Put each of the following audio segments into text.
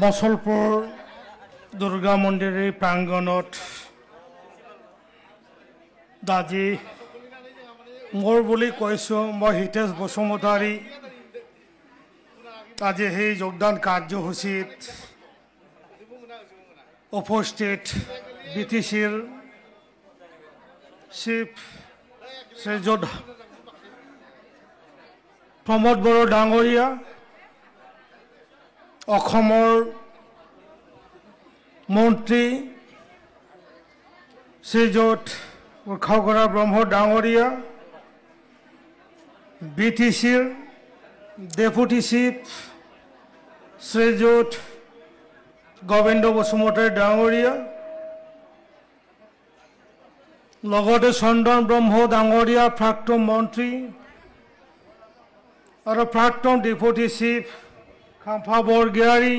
মছলপুৰ দুৰ্গা মন্দিৰৰ প্ৰাংগণত আজি মোৰ বুলি কৈছোঁ মই হিতেশ বসুমতাৰী আজি সেই যোগদান কাৰ্যসূচীত উপস্থিত BTCৰ চিফ শ্ৰীযুত প্ৰমোদ বড়ো ডাঙৰীয়া অসমৰ মন্ত্ৰী শ্ৰীযুত উৰ্খাগৰা ব্ৰহ্ম ডাঙৰীয়া BTCৰ ডেপুটি চিফ শ্ৰীযুত গোবিন্দ বসুমতাৰী ডাঙৰীয়া লগতে চন্দন ব্ৰহ্ম ডাঙৰীয়া প্ৰাক্তন মন্ত্ৰী আৰু প্ৰাক্তন ডেপুটি চিফ খাম্ফা বৰগিয়াৰী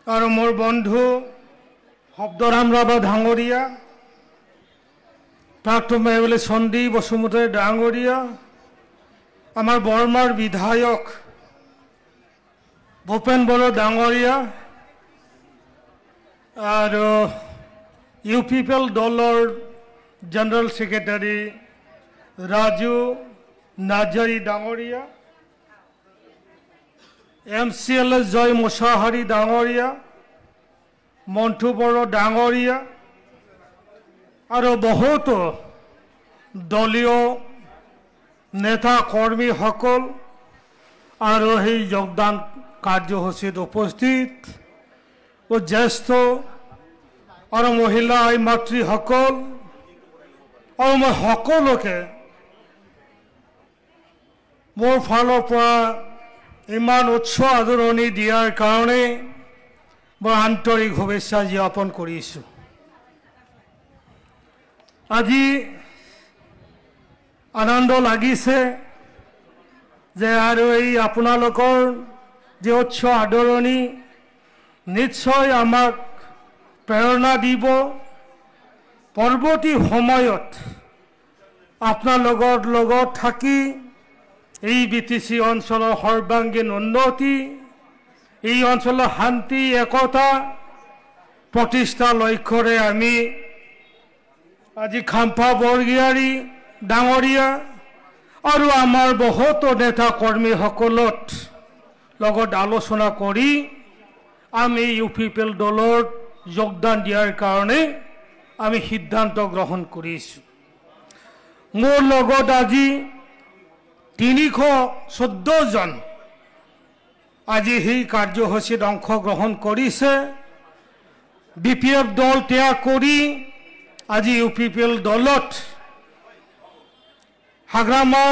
আৰু মোৰ বন্ধু শব্দৰাম ৰাভা ডাঙৰীয়া প্ৰাক্তন MLA সন্দীপ বসুমতাৰী ডাঙৰীয়া আমাৰ বৰমাৰ বিধায়ক ভূপেন বড়ো ডাঙৰীয়া আৰু UPPL দলৰ জেনেৰেল সেক্ৰেটাৰী ৰাজু নাজাৰী ডাঙৰীয়া MCLS জয় মুছাহাৰী ডাঙৰীয়া মন্টু বড়ো ডাঙৰীয়া আৰু বহুতো দলীয় নেতা কৰ্মীসকল আৰু সেই যোগদান কাৰ্যসূচীত উপস্থিত জ্যেষ্ঠ আৰু মহিলা আই মাতৃসকল আৰু মই সকলোকে মোৰ ফালৰ পৰা ইমান উচ্চ আদৰণি দিয়াৰ কাৰণে মই আন্তৰিক শুভেচ্ছা জ্ঞাপন কৰিছোঁ। আজি আনন্দ লাগিছে যে আৰু এই আপোনালোকৰ যে উচ্চ আদৰণি নিশ্চয় আমাক প্ৰেৰণা দিব পৰৱৰ্তী সময়ত আপোনালোকৰ লগত থাকি এই BTC অঞ্চলৰ সৰ্বাংগীন উন্নতি এই অঞ্চলৰ শান্তি একতা প্ৰতিষ্ঠা লক্ষ্যৰে আমি আজি খাম্ফা বৰগিয়াৰী ডাঙৰীয়া আৰু আমাৰ বহুতো নেতা কৰ্মীসকলৰ লগত আলোচনা কৰি আমি UPPL দলত যোগদান দিয়াৰ কাৰণে আমি সিদ্ধান্ত গ্ৰহণ কৰিছোঁ। মোৰ লগত আজি 314 জন আজি সেই কাৰ্যসূচীত অংশগ্ৰহণ কৰিছে। BPF দল ত্যাগ কৰি আজি UPPL দলত হাগ্ৰামা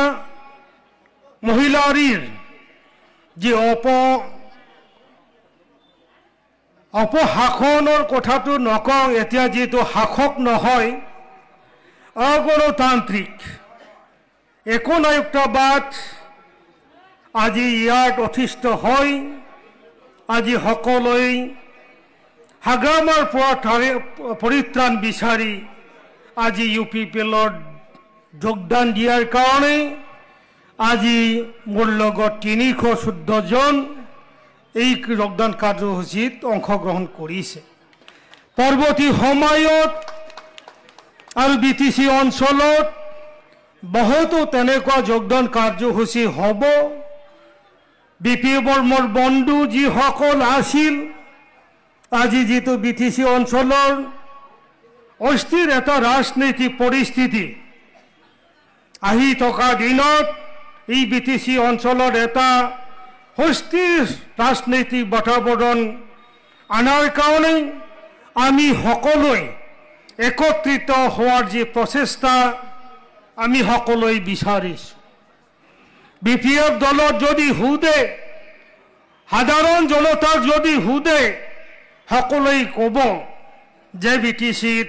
মহিলাৰীৰ যি অপশাসনৰ কথাটো নকওঁ, এতিয়া যিটো শাসক নহয় অগণতান্ত্ৰিক একনায়কত্ববাদ আজি ইয়াত অধিষ্ঠ হৈ আজি সকলোৱে হাগ্ৰামাৰ পৰা পৰিত্ৰাণ বিচাৰি আজি UPPLত যোগদান দিয়াৰ কাৰণে আজি মোৰ লগত 314 জন এই যোগদান কাৰ্যসূচীত অংশগ্ৰহণ কৰিছে। পৰৱৰ্তী সময়ত আৰু BTC অঞ্চলত বহুতো তেনেকুৱা যোগদান কাৰ্যসূচী হ'ব। BPFৰ মোৰ বন্ধু যিসকল আছিল আজি যিটো BTC অঞ্চলৰ অস্থিৰ এটা ৰাজনৈতিক পৰিস্থিতি আহি থকা দিনত এই BTC অঞ্চলৰ এটা সুস্থিৰ ৰাজনৈতিক বাতাবৰণ আনাৰ কাৰণে আমি সকলোৱে একত্ৰিত হোৱাৰ যি প্ৰচেষ্টা আমি সকলোৱে বিচাৰিছোঁ। BPF দলত যদি সুধে সাধাৰণ জনতাক যদি সুধে সকলোৱে ক'ব যে BTCত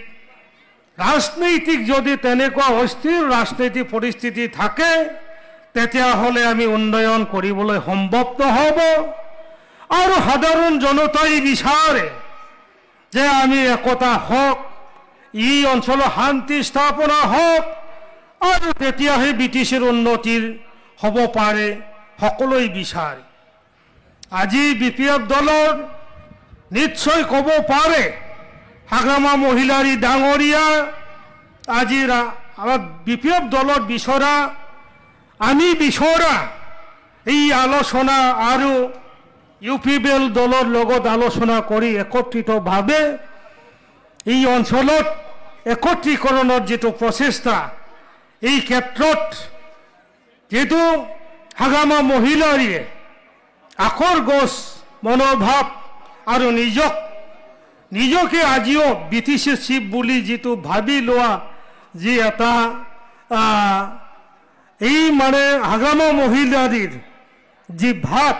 ৰাজনৈতিক যদি তেনেকুৱা অস্থিৰ ৰাজনৈতিক পৰিস্থিতি থাকে তেতিয়াহ'লে আমি উন্নয়ন কৰিবলৈ সম্ভৱ নহ'ব। আৰু সাধাৰণ জনতাই বিচাৰে যে আমি একতা হওক, এই অঞ্চলৰ শান্তি স্থাপনা হওক আৰু তেতিয়াহে BTCৰ উন্নতিৰ হ'ব পাৰে সকলোৱে বিচাৰে। আজি BPF দলৰ নিশ্চয় ক'ব পাৰে হাগ্ৰামা মহিলাৰী ডাঙৰীয়া আজি BPF দলত বিচৰা আমি বিচৰা এই আলোচনা আৰু UPBL দলৰ লগত আলোচনা কৰি একত্ৰিতভাৱে এই অঞ্চলত একত্ৰীকৰণৰ যেটো প্ৰচেষ্টা এই ক্ষেত্ৰত যেটো হাগ্ৰামা মহিলাৰীয়ে আখৰ গছ মনোভাৱ আৰু নিজকে আজিও BTC চিফ বুলি যেটো ভাবি লোৱা যি এটা এই মানে হাগ্ৰামা মহিলাৰীৰ যি ভাত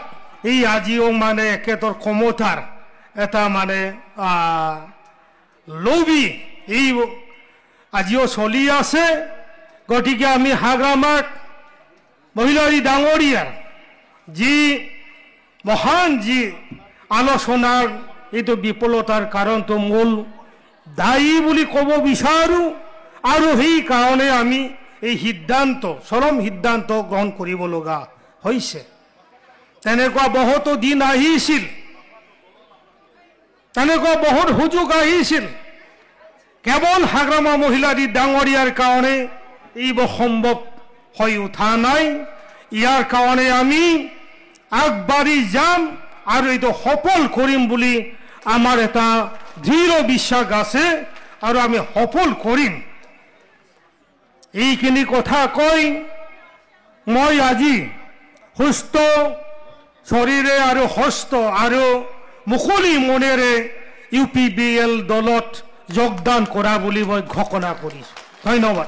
এই আজিও মানে একেতৰ ক্ষমতাৰ এটা মানে লবি এই আজিও চলি আছে গতিকে আমি হাগ্ৰামাক মহিলাৰী ডাঙৰীয়াৰ যি মহান যি আলোচনাৰ এইটো বিফলতাৰ কাৰণটো মূল দায়ী বুলি ক'ব বিচাৰোঁ আৰু সেই কাৰণে আমি এই সিদ্ধান্ত চৰম সিদ্ধান্ত গ্ৰহণ কৰিব লগা হৈছে তেনেকুৱা বহুতো দিন আহিছিল তেনেকুৱা বহুত সুযোগ আহিছিল কেৱল হাগ্ৰামা মহিলাৰী ডাঙৰীয়াৰ কাৰণে এইবোৰ সম্ভৱ হৈ উঠা নাই ইয়াৰ কাৰণে আমি আগবাঢ়ি যাম আৰু এইটো সফল কৰিম বুলি আমাৰ এটা দৃঢ় বিশ্বাস আছে আৰু আমি সফল কৰিম এইখিনি কথা কৈ মই আজি সুস্থ শৰীৰে আৰু হস্ত আৰু মুকলি মনেৰে UPBL দলত যোগদান কৰা বুলি মই ঘোষণা কৰিছোঁ ধন্যবাদ